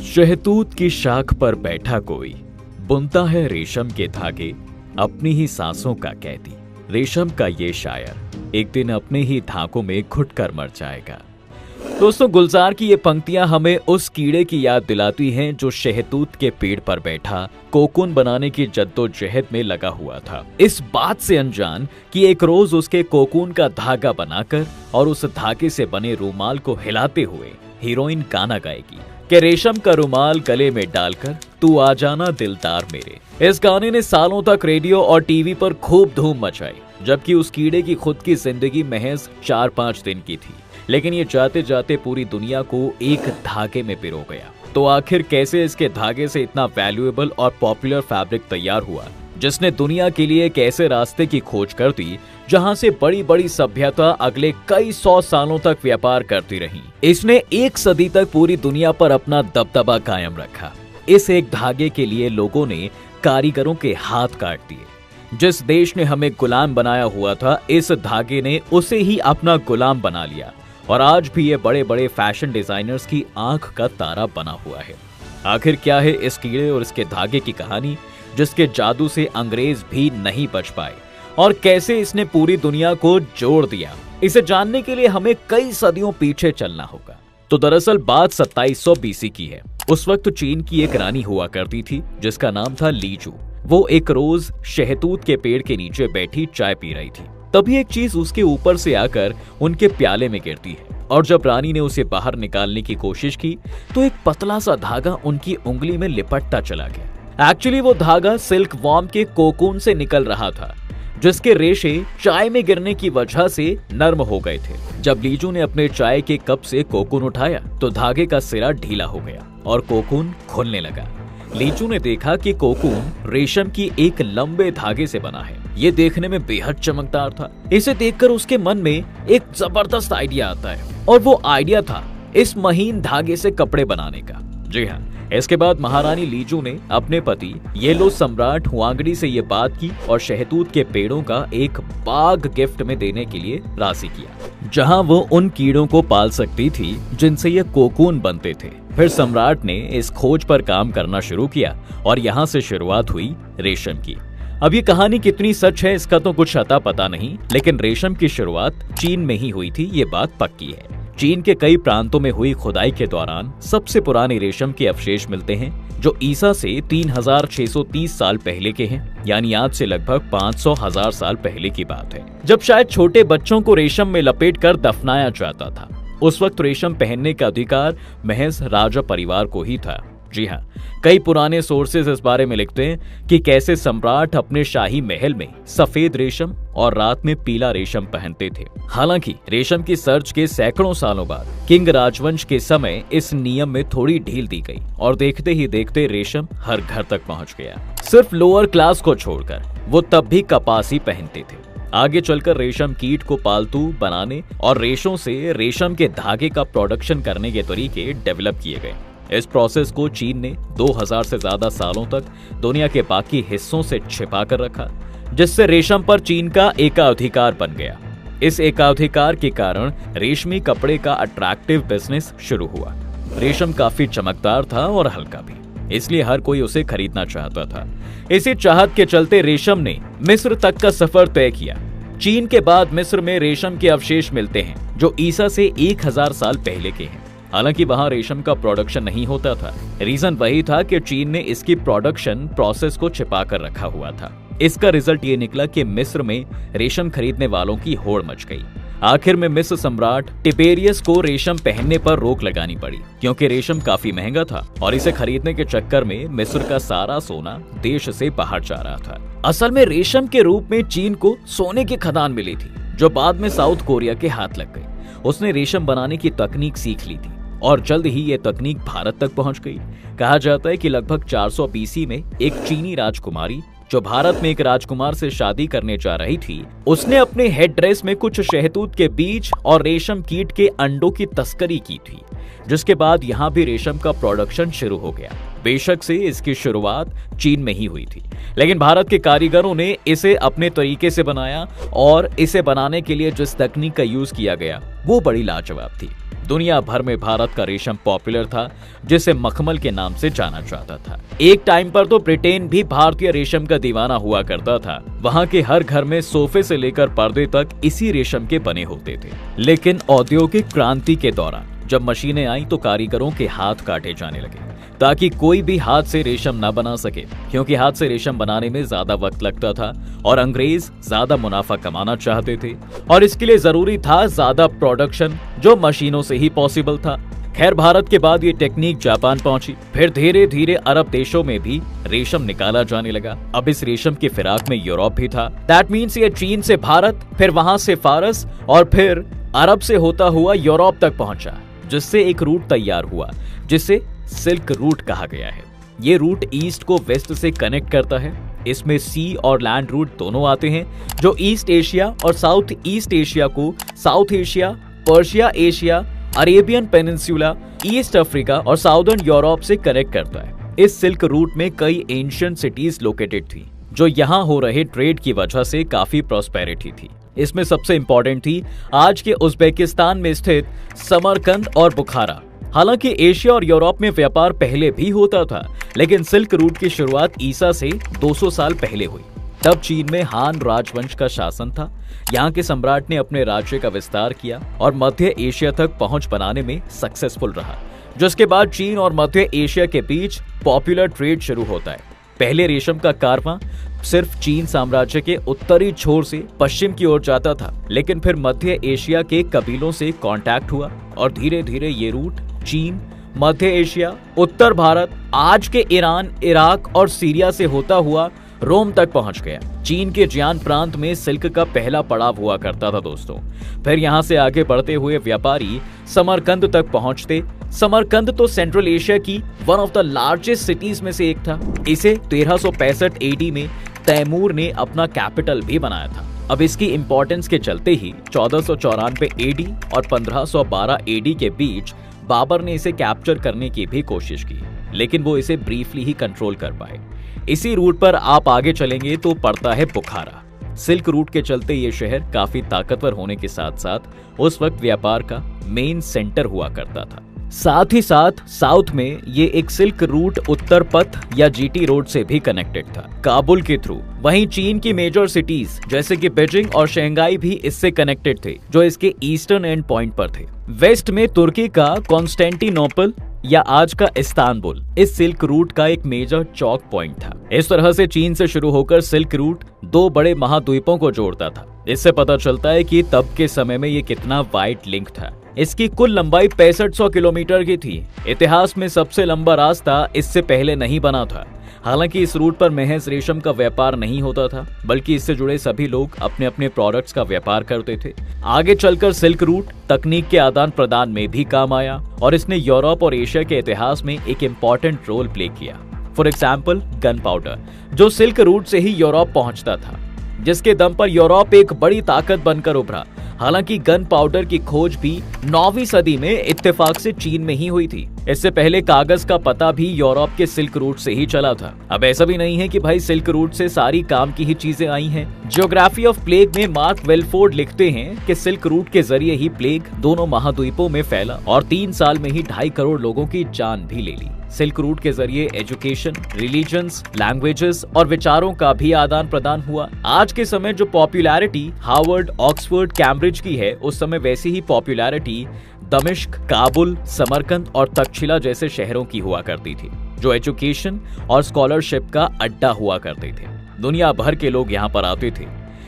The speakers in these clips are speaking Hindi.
शहतूत की शाख पर बैठा कोई बुनता है रेशम के धागे, अपनी ही सांसों का कैदी। रेशम का ये शायर एक दिन अपने ही धागों में घुटकर मर जाएगा। दोस्तों, गुलजार की ये पंक्तियां हमें उस कीड़े की याद दिलाती हैं जो शहतूत के पेड़ पर बैठा कोकून बनाने की जद्दोजहद में लगा हुआ था, इस बात से अनजान कि एक रोज उसके कोकून का धागा बनाकर और उस धागे से बने रूमाल को हिलाते हुए हीरोइन गाना गाएगी कि रेशम का रूमाल गले में डालकर तू आ जाना दिलदार मेरे। इस गाने ने सालों तक रेडियो और टीवी पर खूब धूम मचाई, जबकि उस कीड़े की खुद की जिंदगी महज 4-5 दिन की थी, लेकिन ये जाते जाते पूरी दुनिया को एक धागे में पिरो गया। तो आखिर कैसे इसके धागे से इतना वैल्यूएबल और पॉपुलर फैब्रिक तैयार हुआ, जिसने दुनिया के लिए एक ऐसे रास्ते की खोज कर दी जहां से बड़ी बड़ी सभ्यता अगले कई 100 सालों तक व्यापार करती रही। इसने 1 सदी तक पूरी दुनिया पर अपना दबदबा कायम रखा। इस एक धागे के लिए लोगों ने कारीगरों के हाथ काट दिए। जिस देश ने हमें गुलाम बनाया हुआ था, इस धागे ने उसे ही अपना गुलाम बना लिया और आज भी ये बड़े बड़े फैशन डिजाइनर्स की आंख का तारा बना हुआ है। आखिर क्या है इस कीड़े और इसके धागे की कहानी, जिसके जादू से अंग्रेज भी नहीं बच पाए, और कैसे इसने पूरी दुनिया को जोड़ दिया? इसे जानने के लिए हमें कई सदियों पीछे चलना होगा। तो दरअसल बात 2700 BC की है। उस वक्त चीन की एक रानी हुआ करती थी जिसका नाम था लीजू। वो एक रोज शहतूत के पेड़ के नीचे बैठी चाय पी रही थी, तभी एक चीज उसके ऊपर से आकर उनके प्याले में गिरती है, और जब रानी ने उसे बाहर निकालने की कोशिश की तो एक पतला सा धागा उनकी उंगली में लिपटता चला गया। एक्चुअली वो धागा सिल्क वॉर्म के कोकून से निकल रहा था, जिसके रेशे चाय में गिरने की वजह से नर्म हो गए थे। जब लीजू ने अपने चाय के कप से कोकून उठाया तो धागे का सिरा ढीला हो गया और कोकून खुलने लगा। लीजू ने देखा कि कोकून रेशम की एक लंबे धागे से बना है। ये देखने में बेहद चमकदार था। इसे देखकर उसके मन में एक जबरदस्त आइडिया आता है, और वो आइडिया था इस महीन धागे से कपड़े बनाने का। जी हाँ, इसके बाद महारानी लीजू ने अपने पति येलो सम्राट हुआंगडी से ये बात की और शहतूत के पेड़ों का एक बाग गिफ्ट में देने के लिए राजी किया, जहां वो उन कीड़ों को पाल सकती थी जिनसे ये कोकून बनते थे। फिर सम्राट ने इस खोज पर काम करना शुरू किया और यहाँ से शुरुआत हुई रेशम की। अब ये कहानी कितनी सच है इसका तो कुछ अता पता नहीं, लेकिन रेशम की शुरुआत चीन में ही हुई थी, ये बात पक्की है। चीन के कई प्रांतों में हुई खुदाई के दौरान सबसे पुराने रेशम के अवशेष मिलते हैं, जो ईसा से 3630 साल पहले के हैं, यानी आज से लगभग 500,000 साल पहले की बात है, जब शायद छोटे बच्चों को रेशम में लपेटकर दफनाया जाता था। उस वक्त रेशम पहनने का अधिकार महज राजा परिवार को ही था। जी हाँ, कई पुराने सोर्सेज इस बारे में लिखते हैं कि कैसे सम्राट अपने शाही महल में सफेद रेशम और रात में पीला रेशम पहनते थे। हालांकि रेशम की सर्च के सैकड़ों सालों बाद किंग राजवंश के समय इस नियम में थोड़ी ढील दी गई और देखते ही देखते रेशम हर घर तक पहुंच गया। सिर्फ लोअर क्लास को छोड़कर वो तब भी कपास ही पहनते थे। आगे चलकर रेशम कीट को पालतू बनाने और रेशों से रेशम के धागे का प्रोडक्शन करने के तरीके डेवलप किए गए। इस प्रोसेस को चीन ने 2000 से ज्यादा सालों तक दुनिया के बाकी हिस्सों से छिपा कर रखा, जिससे रेशम पर चीन का एकाधिकार बन गया। इस एकाधिकार के कारण रेशमी कपड़े का अट्रैक्टिव बिजनेस शुरू हुआ। रेशम काफी चमकदार था और हल्का भी, इसलिए हर कोई उसे खरीदना चाहता था। इसी चाहत के चलते रेशम ने मिस्र तक का सफर तय किया। चीन के बाद मिस्र में रेशम के अवशेष मिलते हैं जो ईसा से 1000 साल पहले के हैं। हालांकि वहां रेशम का प्रोडक्शन नहीं होता था। रीजन वही था कि चीन ने इसकी प्रोडक्शन प्रोसेस को छिपा कर रखा हुआ था। इसका रिजल्ट ये निकला कि मिस्र में रेशम खरीदने वालों की होड़ मच गई। आखिर में मिस्र सम्राट टिबेरियस को रेशम पहनने पर रोक लगानी पड़ी, क्योंकि रेशम काफी महंगा था और इसे खरीदने के चक्कर में मिस्र का सारा सोना देश से बाहर जा रहा था। असल में रेशम के रूप में चीन को सोने की खदान मिली थी, जो बाद में साउथ कोरिया के हाथ लग गई। उसने रेशम बनाने की तकनीक सीख ली थी और जल्द ही ये तकनीक भारत तक पहुंच गई। कहा जाता है कि लगभग 400 BC में एक चीनी राजकुमारी जो भारत में एक राजकुमार से शादी करने जा रही थी, उसने अपने हेड ड्रेस में कुछ शहतूत के बीज और रेशम कीट के अंडों की तस्करी की थी, जिसके बाद यहाँ भी रेशम का प्रोडक्शन शुरू हो गया। बेशक से इसकी शुरुआत चीन में ही हुई थी, लेकिन भारत के कारीगरों ने इसे अपने तरीके से बनाया और इसे बनाने के लिए जिस तकनीक का यूज किया गया वो बड़ी लाजवाब थी। दुनिया भर में भारत का रेशम पॉपुलर था, जिसे मखमल के नाम से जाना जाता था। एक टाइम पर तो ब्रिटेन भी भारतीय रेशम का दीवाना हुआ करता था। वहां के हर घर में सोफे से लेकर पर्दे तक इसी रेशम के बने होते थे। लेकिन औद्योगिक क्रांति के दौरान जब मशीनें आई तो कारीगरों के हाथ काटे जाने लगे, ताकि कोई भी हाथ से रेशम न बना सके, क्योंकि हाथ से रेशम बनाने में ज्यादा वक्त लगता था और अंग्रेज ज्यादा मुनाफा कमाना चाहते थे, और इसके लिए जरूरी था ज्यादा प्रोडक्शन, जो मशीनों से ही पॉसिबल था। खैर, भारत के बाद ये टेक्निक जापान पहुंची, फिर धीरे धीरे अरब देशों में भी रेशम निकाला जाने लगा। अब इस रेशम की फिराक में यूरोप भी था। दैट मीन्स ये चीन से भारत, फिर वहां से फारस और फिर अरब से होता हुआ यूरोप तक पहुंचा, जिससे एक रूट तैयार हुआ जिसे सिल्क रूट कहा गया है। ये रूट ईस्ट को वेस्ट से कनेक्ट करता है। इसमें सी और लैंड रूट दोनों आते हैं, जो ईस्ट एशिया और साउथ ईस्ट एशिया को south Asia, Persia Asia, Arabian peninsula, east Africa और साउदर्न यूरोप से कनेक्ट करता है। इस सिल्क रूट में कई एंशिएंट सिटीज लोकेटेड थी, जो यहाँ हो रहे ट्रेड की वजह से काफी प्रॉस्पेरिटी थी। इसमें सबसे इंपॉर्टेंट थी आज के उज्बेकिस्तान में स्थित समरकंद और बुखारा। हालांकि एशिया और यूरोप में व्यापार पहले भी होता था, लेकिन सिल्क रूट की शुरुआत ईसा से 200 साल पहले हुई। तब चीन में हान राजवंश का शासन था। यहाँ के सम्राट ने अपने राज्य का विस्तार किया और मध्य एशिया तक पहुंच बनाने में सक्सेसफुल रहा, जिसके बाद चीन और मध्य एशिया के बीच पॉपुलर ट्रेड शुरू होता है। पहले रेशम का कारवां सिर्फ चीन साम्राज्य के उत्तरी छोर से पश्चिम की ओर जाता था, लेकिन फिर मध्य एशिया के कबीलों से कांटेक्ट हुआ और धीरे धीरे ये रूट चीन, मध्य एशिया, उत्तर भारत, आज के ईरान, इराक और सीरिया से होता हुआ रोम तक पहुंच गया। चीन के जियान प्रांत में सिल्क का पहला पड़ाव हुआ करता था दोस्तों। फिर यहाँ से आगे बढ़ते हुए व्यापारी समरकंद तक पहुंचते। समरकंद तो सेंट्रल एशिया की one of the largest cities में से एक था। इसे 1365 एडी में तैमूर ने अपना कैपिटल भी बनाया था। अब इसकी इंपॉर्टेंस के चलते ही 1494 एडी और 1512 एडी के बीच बाबर ने इसे कैप्चर करने की भी कोशिश की, लेकिन वो इसे ब्रीफली ही कंट्रोल कर पाए। इसी रूट पर आप आगे चलेंगे तो पड़ता है बुखारा। सिल्क रूट के चलते ये शहर काफी ताकतवर होने के साथ साथ उस वक्त व्यापार का मेन सेंटर हुआ करता था। साथ ही साथ साउथ में ये एक सिल्क रूट उत्तर पथ या जीटी रोड से भी कनेक्टेड था, काबुल के थ्रू। वहीं चीन की मेजर सिटीज जैसे कि बीजिंग और शंघाई भी इससे कनेक्टेड थे, जो इसके ईस्टर्न एंड पॉइंट पर थे। वेस्ट में तुर्की का कॉन्स्टेंटिनोपल या आज का इस्तांबुल इस सिल्क रूट का एक मेजर चौक पॉइंट था। इस तरह से चीन से शुरू होकर सिल्क रूट दो बड़े महाद्वीपों को जोड़ता था। इससे पता चलता है कि तब के समय में ये कितना वाइड लिंक था। इसकी कुल लंबाई 6500 किलोमीटर की थी। इतिहास में सबसे लंबा रास्ता इससे पहले नहीं बना था। हालांकि इस रूट पर महज रेशम का व्यापार नहीं होता था, बल्कि इससे जुड़े सभी लोग अपने अपने प्रोडक्ट्स का व्यापार करते थे। आगे चलकर सिल्क रूट तकनीक के आदान प्रदान में भी काम आया और इसने यूरोप और एशिया के इतिहास में एक इम्पॉर्टेंट रोल प्ले किया। फॉर एग्जाम्पल गन पाउडर, जो सिल्क रूट से ही यूरोप पहुंचता था, जिसके दम पर यूरोप एक बड़ी ताकत बनकर उभरा। हालांकि गन पाउडर की खोज भी 9वीं सदी में इत्तेफाक से चीन में ही हुई थी। इससे पहले कागज का पता भी यूरोप के सिल्क रूट से ही चला था। अब ऐसा भी नहीं है कि भाई सिल्क रूट से सारी काम की ही चीजें आई हैं। जियोग्राफी ऑफ प्लेग में मार्क वेलफोर्ड लिखते हैं कि सिल्क रूट के जरिए ही प्लेग दोनों महाद्वीपों में फैला और 3 साल में ही 2.5 करोड़ लोगों की जान भी ले ली। सिल्क रूट के जरिए एजुकेशन, रिलीजन्स, लैंग्वेजेस और विचारों का भी आदान प्रदान हुआ। आज के समय जो पॉपुलैरिटी हार्वर्ड, ऑक्सफोर्ड, कैम्ब्रिज की है, उस समय वैसी ही पॉपुलैरिटी दमिश्क, काबुल, समरकंद और तक्षशिला जैसे शहरों की हुआ करती थी, जो एजुकेशन और स्कॉलरशिप का अड्डा हुआ करते थे। दुनिया भर के लोग यहाँ पर आते थे।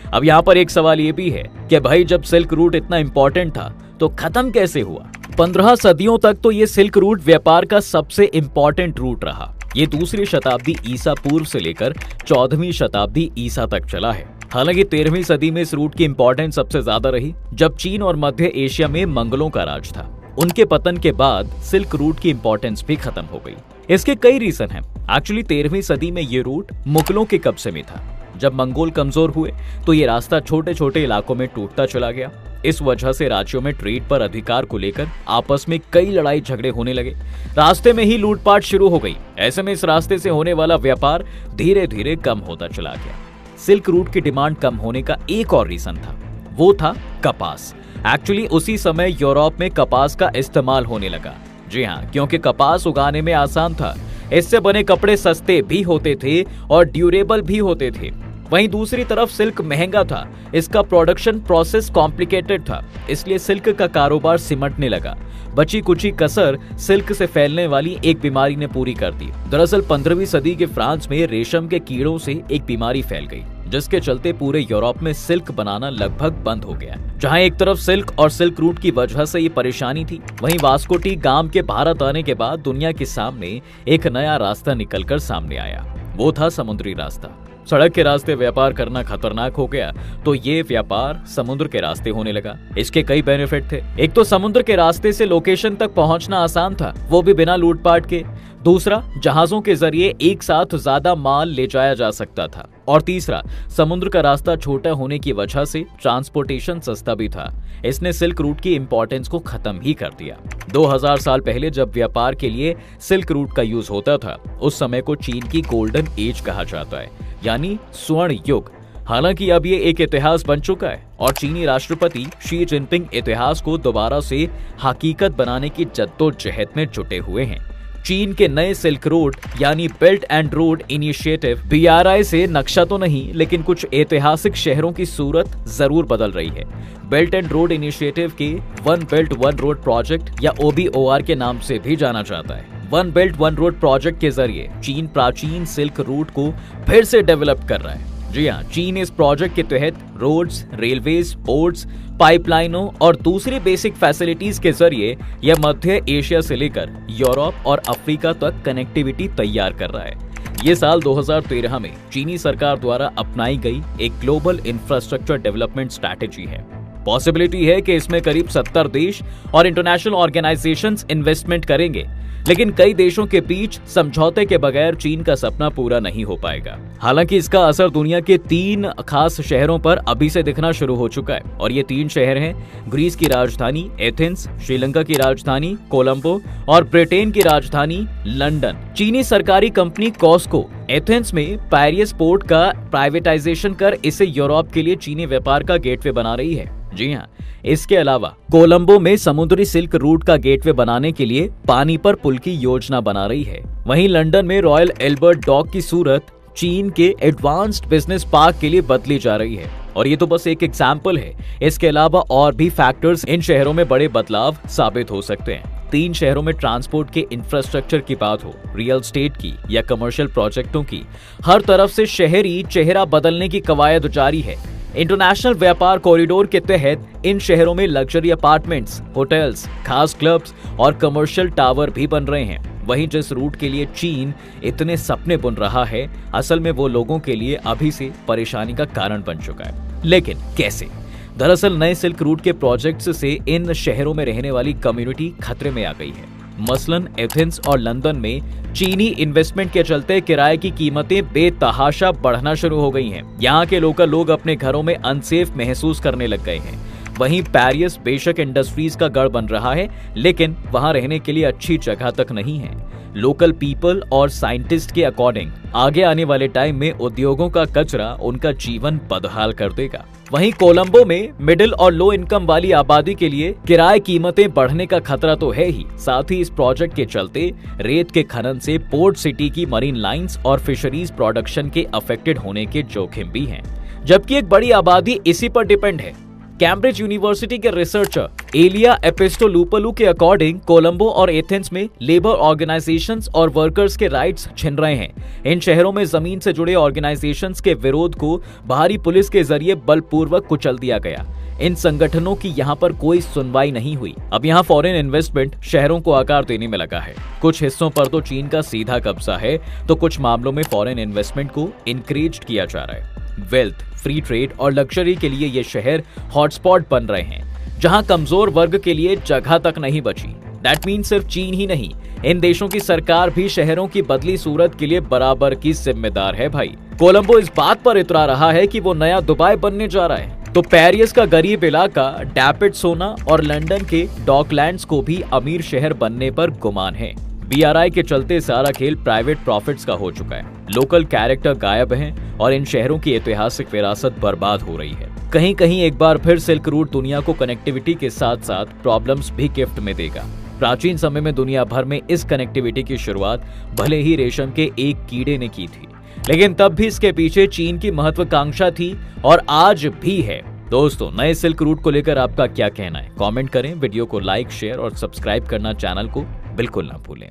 अब यहाँ पर एक सवाल ये भी है कि भाई जब सिल्क रूट इतना इंपॉर्टेंट था तो खत्म कैसे हुआ? 15 सदियों तक तो ये सिल्क रूट व्यापार का सबसे इंपॉर्टेंट रूट रहा। ये 2री शताब्दी ईसा पूर्व से लेकर 14वीं शताब्दी ईसा तक चला है। हालांकि 13वीं सदी में इस रूट की इंपॉर्टेंस सबसे ज्यादा रही, जब चीन और मध्य एशिया में मंगलों का राज था। उनके पतन के बाद सिल्क रूट की इंपॉर्टेंस भी खत्म हो गई। इसके कई रीजन हैं। एक्चुअली 13वीं सदी में ये रूट मुगलों के कब्जे में था। जब मंगोल कमजोर हुए तो ये रास्ता छोटे छोटे इलाकों में टूटता चला गया। इस वजह से राज्यों में ट्रेड पर अधिकार को लेकर आपस में कई लड़ाई झगड़े होने लगे। रास्ते में ही लूटपाट शुरू हो गई। ऐसे में इस रास्ते से होने वाला व्यापार धीरे धीरे कम होता चला गया। सिल्क रूट की डिमांड कम होने का एक और रीजन था, वो था कपास। एक्चुअली उसी समय यूरोप में कपास का इस्तेमाल होने लगा। जी हाँ, क्योंकि कपास उगाने में आसान था, इससे बने कपड़े सस्ते भी होते थे और ड्यूरेबल भी होते थे। वहीं दूसरी तरफ सिल्क महंगा था, इसका प्रोडक्शन प्रोसेस कॉम्प्लिकेटेड था, इसलिए सिल्क का कारोबार सिमटने लगा। बची कुची कसर सिल्क से फैलने वाली एक बीमारी ने पूरी कर दी। दरअसल 15वीं सदी के फ्रांस में रेशम के कीड़ों से एक बीमारी फैल गई, जिसके चलते पूरे यूरोप में सिल्क बनाना लगभग बंद हो गया। जहां एक तरफ सिल्क और सिल्क रूट की वजह से ये परेशानी थी, वहीं वास्को डी गामा के भारत आने के बाद दुनिया के सामने एक नया रास्ता निकलकर सामने आया। वो था समुद्री रास्ता। सड़क के रास्ते व्यापार करना खतरनाक हो गया, तो ये व्यापार समुद्र के रास्ते होने लगा। इसके कई बेनिफिट थे। एक तो समुद्र के रास्ते से लोकेशन तक पहुंचना आसान था, वो भी बिना लूटपाट के। दूसरा, जहाजों के जरिए एक साथ ज्यादा माल ले जाया जा सकता था। और तीसरा, समुद्र का रास्ता छोटा होने की वजह से ट्रांसपोर्टेशन सस्ता भी था। इसने सिल्क रूट की इंपॉर्टेंस को खत्म ही कर दिया। 2000 साल पहले जब व्यापार के लिए सिल्क रूट का यूज होता था, उस समय को चीन की गोल्डन एज कहा जाता है, यानी स्वर्ण युग। हालांकि अब ये एक इतिहास बन चुका है और चीनी राष्ट्रपति शी जिनपिंग इतिहास को दोबारा से हकीकत बनाने की जद्दोजहद में जुटे हुए हैं। चीन के नए सिल्क रोड यानी belt and road initiative BRI से नक्शा तो नहीं, लेकिन कुछ ऐतिहासिक शहरों की सूरत जरूर बदल रही है। बेल्ट एंड रोड इनिशिएटिव के one belt one road project या OBOR के नाम से भी जाना जाता है। One belt one road project के जरिए चीन प्राचीन सिल्क रूट को फिर से डेवलप कर रहा है। जी हाँ, चीन इस प्रोजेक्ट के तहत रोड्स, रेलवेज, पोर्ट्स, पाइपलाइनों और दूसरी बेसिक फैसिलिटीज के जरिए यह मध्य एशिया से लेकर यूरोप और अफ्रीका तक कनेक्टिविटी तैयार कर रहा है। ये साल 2013 में चीनी सरकार द्वारा अपनाई गई एक ग्लोबल इंफ्रास्ट्रक्चर डेवलपमेंट स्ट्रैटेजी है। पॉसिबिलिटी है कि इसमें करीब 70 देश और इंटरनेशनल ऑर्गेनाइजेशंस इन्वेस्टमेंट करेंगे, लेकिन कई देशों के बीच समझौते के बगैर चीन का सपना पूरा नहीं हो पाएगा। हालांकि इसका असर दुनिया के 3 खास शहरों पर अभी से दिखना शुरू हो चुका है और ये 3 शहर हैं ग्रीस की राजधानी एथेंस, श्रीलंका की राजधानी कोलंबो और ब्रिटेन की राजधानी लंदन। चीनी सरकारी कंपनी कॉस्को एथेंस में पैरिस पोर्ट का प्राइवेटाइजेशन कर इसे यूरोप के लिए चीनी व्यापार का गेटवे बना रही है। जी हाँ, इसके अलावा कोलंबो में समुद्री सिल्क रूट का गेटवे बनाने के लिए पानी पर पुल की योजना बना रही है। वहीं लंदन में रॉयल एल्बर्ट डॉक की सूरत चीन के एडवांस्ड बिजनेस पार्क के लिए बदली जा रही है। और ये तो बस एक एग्जाम्पल है, इसके अलावा और भी फैक्टर्स इन शहरों में बड़े बदलाव साबित हो सकते हैं। 3 शहरों में ट्रांसपोर्ट के इंफ्रास्ट्रक्चर की बात हो, रियल एस्टेट की या कमर्शियल प्रोजेक्टों की, हर तरफ से शहरी चेहरा बदलने की कवायद जारी है। इंटरनेशनल व्यापार कॉरिडोर के तहत इन शहरों में लग्जरी अपार्टमेंट्स, होटल्स, खास क्लब्स और कमर्शियल टावर भी बन रहे हैं। वहीं जिस रूट के लिए चीन इतने सपने बुन रहा है, असल में वो लोगों के लिए अभी से परेशानी का कारण बन चुका है। लेकिन कैसे? दरअसल नए सिल्क रूट के प्रोजेक्ट्स से इन शहरों में रहने वाली कम्युनिटी खतरे में आ गई है। मसलन एथेंस और लंदन में चीनी इन्वेस्टमेंट के चलते किराए की कीमतें बेतहाशा बढ़ना शुरू हो गई हैं। यहाँ के लोकल लोग अपने घरों में अनसेफ महसूस करने लग गए हैं। वहीं पेरिस बेशक इंडस्ट्रीज का गढ़ बन रहा है, लेकिन वहां रहने के लिए अच्छी जगह तक नहीं है। लोकल पीपल और साइंटिस्ट के अकॉर्डिंग आगे आने वाले टाइम में उद्योगों का कचरा उनका जीवन बदहाल कर देगा। वहीं कोलंबो में मिडिल और लो इनकम वाली आबादी के लिए किराए कीमतें बढ़ने का खतरा तो है ही, साथ ही इस प्रोजेक्ट के चलते रेत के खनन से पोर्ट सिटी की मरीन लाइंस और फिशरीज प्रोडक्शन के अफेक्टेड होने के जोखिम भी हैं। जबकि एक बड़ी आबादी इसी पर डिपेंड है। कैम्ब्रिज यूनिवर्सिटी के रिसर्चर एलिया एपिस्टोलुपोलू के अकॉर्डिंग कोलंबो और एथेंस में लेबर ऑर्गेनाइजेशंस और वर्कर्स के राइट्स छिन रहे हैं। इन शहरों में जमीन से जुड़े ऑर्गेनाइजेशंस के विरोध को बाहरी पुलिस के जरिए बलपूर्वक कुचल दिया गया। इन संगठनों की यहाँ पर कोई सुनवाई नहीं हुई। अब यहाँ फॉरेन इन्वेस्टमेंट शहरों को आकार देने में लगा है। कुछ हिस्सों पर तो चीन का सीधा कब्जा है, तो कुछ मामलों में फॉरेन इन्वेस्टमेंट को इनकरेज किया जा रहा है। वेल्थ, फ्री ट्रेड और लग्जरी के लिए ये शहर हॉटस्पॉट बन रहे हैं, जहां कमजोर वर्ग के लिए जगह तक नहीं बची। दैट मीन सिर्फ चीन ही नहीं, इन देशों की सरकार भी शहरों की बदली सूरत के लिए बराबर की जिम्मेदार है भाई। कोलंबो इस बात पर इतरा रहा है कि वो नया दुबई बनने जा रहा है, तो पेरिस का गरीब इलाका डैपिड सोना और लंदन के डॉकलैंड्स को भी अमीर शहर बनने पर गुमान है। BRI के चलते सारा खेल प्राइवेट प्रॉफिट्स का हो चुका है। लोकल कैरेक्टर गायब हैं और इन शहरों की ऐतिहासिक विरासत बर्बाद हो रही है। कहीं कहीं एक बार फिर सिल्क रूट दुनिया को कनेक्टिविटी के साथ साथ प्रॉब्लम्स भी गिफ्ट में देगा। प्राचीन समय में दुनिया भर में इस कनेक्टिविटी की शुरुआत भले ही रेशम के एक कीड़े ने की थी, लेकिन तब भी इसके पीछे चीन की महत्वाकांक्षा थी और आज भी है। दोस्तों, नए सिल्क रूट को लेकर आपका क्या कहना है? कमेंट करें, वीडियो को लाइक, शेयर और सब्सक्राइब करना चैनल को बिल्कुल ना भूलें।